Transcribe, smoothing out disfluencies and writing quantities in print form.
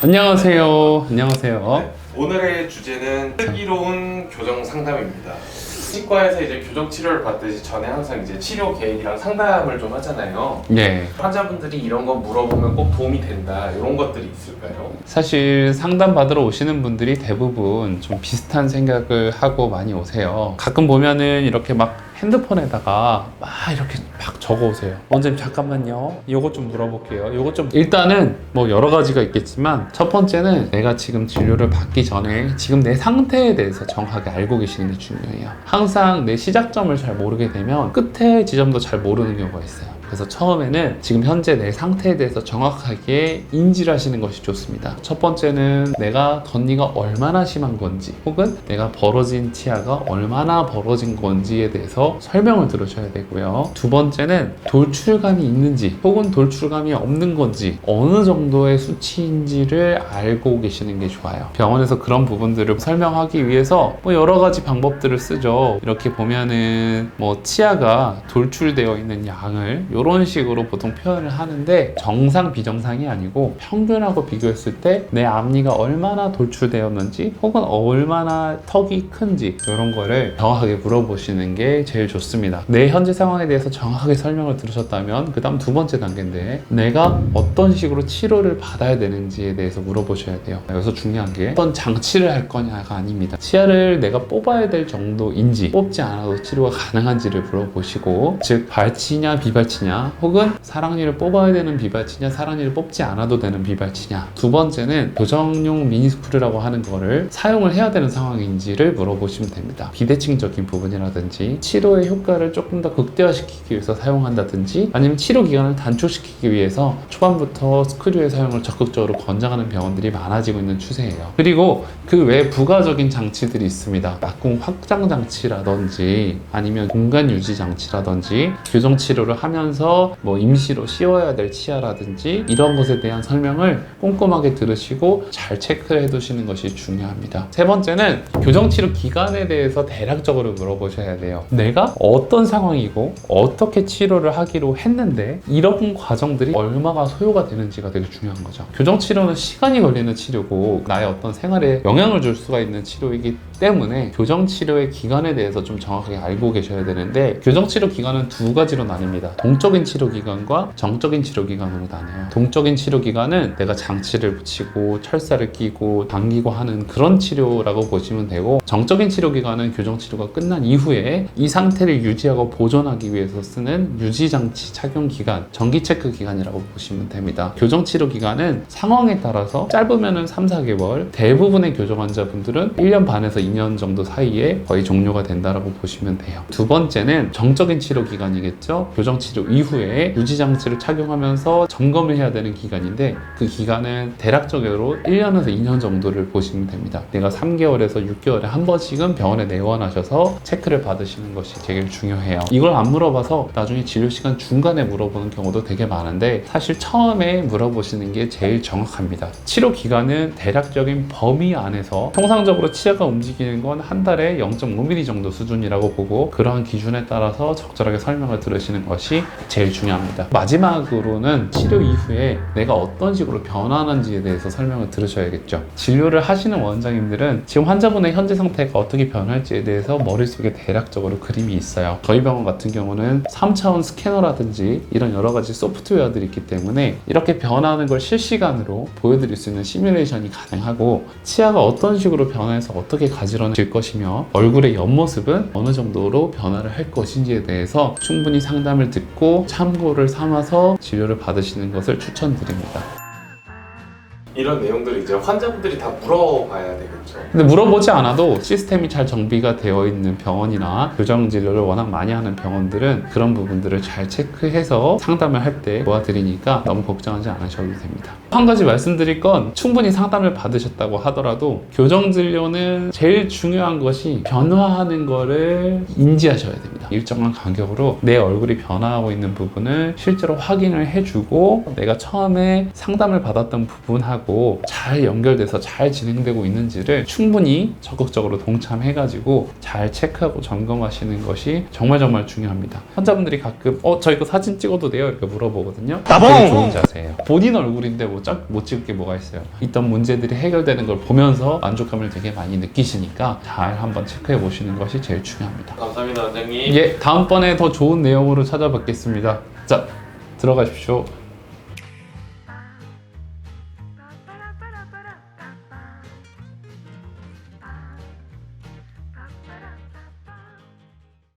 안녕하세요. 안녕하세요. 네, 오늘의 주제는 슬기로운 교정 상담입니다. 치과에서 이제 교정 치료를 받듯이 전에 항상 이제 치료 계획이랑 상담을 좀 하잖아요. 네. 환자분들이 이런 거 물어보면 꼭 도움이 된다 이런 것들이 있을까요? 사실 상담 받으러 오시는 분들이 대부분 좀 비슷한 생각을 하고 많이 오세요. 가끔 보면은 이렇게 막 핸드폰에다가 막 이렇게 막 적어 오세요. 원장님 잠깐만요. 요거 좀 물어볼게요. 요거 좀 일단은 뭐 여러 가지가 있겠지만 첫 번째는 내가 지금 진료를 받기 전에 지금 내 상태에 대해서 정확하게 알고 계시는 게 중요해요. 항상 내 시작점을 잘 모르게 되면 끝의 지점도 잘 모르는 경우가 있어요. 그래서 처음에는 지금 현재 내 상태에 대해서 정확하게 인지를 하시는 것이 좋습니다. 첫 번째는 내가 덧니가 얼마나 심한 건지 혹은 내가 벌어진 치아가 얼마나 벌어진 건지에 대해서 설명을 들으셔야 되고요. 두 번째는 돌출감이 있는지 혹은 돌출감이 없는 건지 어느 정도의 수치인지를 알고 계시는 게 좋아요. 병원에서 그런 부분들을 설명하기 위해서 뭐 여러 가지 방법들을 쓰죠. 이렇게 보면은 뭐 치아가 돌출되어 있는 양을 이런 식으로 보통 표현을 하는데 정상 비정상이 아니고 평균하고 비교했을 때 내 앞니가 얼마나 돌출되었는지 혹은 얼마나 턱이 큰지 이런 거를 정확하게 물어보시는 게 제일 좋습니다. 내 현재 상황에 대해서 정확하게 설명을 들으셨다면 그 다음 두 번째 단계인데 내가 어떤 식으로 치료를 받아야 되는지에 대해서 물어보셔야 돼요. 여기서 중요한 게 어떤 장치를 할 거냐가 아닙니다. 치아를 내가 뽑아야 될 정도인지 뽑지 않아도 치료가 가능한지를 물어보시고 즉 발치냐 비발치냐 혹은 사랑니를 뽑아야 되는 비발치냐 사랑니를 뽑지 않아도 되는 비발치냐. 두 번째는 교정용 미니스크류라고 하는 거를 사용을 해야 되는 상황인지를 물어보시면 됩니다. 비대칭적인 부분이라든지 치료의 효과를 조금 더 극대화시키기 위해서 사용한다든지 아니면 치료 기간을 단축시키기 위해서 초반부터 스크류의 사용을 적극적으로 권장하는 병원들이 많아지고 있는 추세예요. 그리고 그 외에 부가적인 장치들이 있습니다. 막공 확장 장치라든지 아니면 공간 유지 장치라든지 교정 치료를 하면서 뭐 임시로 씌워야 될 치아라든지 이런 것에 대한 설명을 꼼꼼하게 들으시고 잘 체크해 두시는 것이 중요합니다. 세 번째는 교정치료 기간에 대해서 대략적으로 물어보셔야 돼요. 내가 어떤 상황이고 어떻게 치료를 하기로 했는데 이런 과정들이 얼마가 소요가 되는지가 되게 중요한 거죠. 교정치료는 시간이 걸리는 치료고 나의 어떤 생활에 영향을 줄 수가 있는 치료이기 때문에 교정치료의 기간에 대해서 좀 정확하게 알고 계셔야 되는데 교정치료 기간은 두 가지로 나뉩니다. 동적인 치료 기간과 정적인 치료 기간으로 나뉘어요. 동적인 치료 기간은 내가 장치를 붙이고 철사를 끼고 당기고 하는 그런 치료라고 보시면 되고 정적인 치료 기간은 교정 치료가 끝난 이후에 이 상태를 유지하고 보존하기 위해서 쓰는 유지장치 착용 기간, 정기 체크 기간이라고 보시면 됩니다. 교정 치료 기간은 상황에 따라서 짧으면은 3, 4개월, 대부분의 교정 환자분들은 1년 반에서 2년 정도 사이에 거의 종료가 된다라고 보시면 돼요. 두 번째는 정적인 치료 기간이겠죠. 교정 치료 이후에 유지장치를 착용하면서 점검을 해야 되는 기간인데 그 기간은 대략적으로 1년에서 2년 정도를 보시면 됩니다. 내가 3개월에서 6개월에 한 번씩은 병원에 내원하셔서 체크를 받으시는 것이 제일 중요해요. 이걸 안 물어봐서 나중에 진료 시간 중간에 물어보는 경우도 되게 많은데 사실 처음에 물어보시는 게 제일 정확합니다. 치료 기간은 대략적인 범위 안에서 통상적으로 치아가 움직이는 건 한 달에 0.5mm 정도 수준이라고 보고 그러한 기준에 따라서 적절하게 설명을 들으시는 것이 제일 중요합니다. 마지막으로는 치료 이후에 내가 어떤 식으로 변화하는지에 대해서 설명을 들으셔야겠죠. 진료를 하시는 원장님들은 지금 환자분의 현재 상태가 어떻게 변할지에 대해서 머릿속에 대략적으로 그림이 있어요. 저희 병원 같은 경우는 3차원 스캐너라든지 이런 여러 가지 소프트웨어들이 있기 때문에 이렇게 변하는 걸 실시간으로 보여드릴 수 있는 시뮬레이션이 가능하고 치아가 어떤 식으로 변해서 어떻게 가지런해질 것이며 얼굴의 옆모습은 어느 정도로 변화를 할 것인지에 대해서 충분히 상담을 듣고 참고를 삼아서 진료를 받으시는 것을 추천드립니다. 이런 내용들을 이제 환자분들이 다 물어봐야 되겠죠. 근데 물어보지 않아도 시스템이 잘 정비가 되어 있는 병원이나 교정 진료를 워낙 많이 하는 병원들은 그런 부분들을 잘 체크해서 상담을 할 때 도와드리니까 너무 걱정하지 않으셔도 됩니다. 한 가지 말씀드릴 건 충분히 상담을 받으셨다고 하더라도 교정 진료는 제일 중요한 것이 변화하는 거를 인지하셔야 됩니다. 일정한 간격으로 내 얼굴이 변화하고 있는 부분을 실제로 확인을 해주고 내가 처음에 상담을 받았던 부분하고 원장님하고 잘 연결돼서 잘 진행되고 있는지를 충분히 적극적으로 동참해가지고 잘 체크하고 점검하시는 것이 정말 중요합니다. 환자분들이 가끔 저 이거 사진 찍어도 돼요? 이렇게 물어보거든요. 되게 좋은 자세예요. 본인 얼굴인데 못 찍을 게 뭐가 있어요. 있던 문제들이 해결되는 걸 보면서 만족감을 되게 많이 느끼시니까 잘 한번 체크해 보시는 것이 제일 중요합니다. 감사합니다, 원장님. 예, 다음번에 더 좋은 내용으로 찾아뵙겠습니다. 자, 들어가십시오.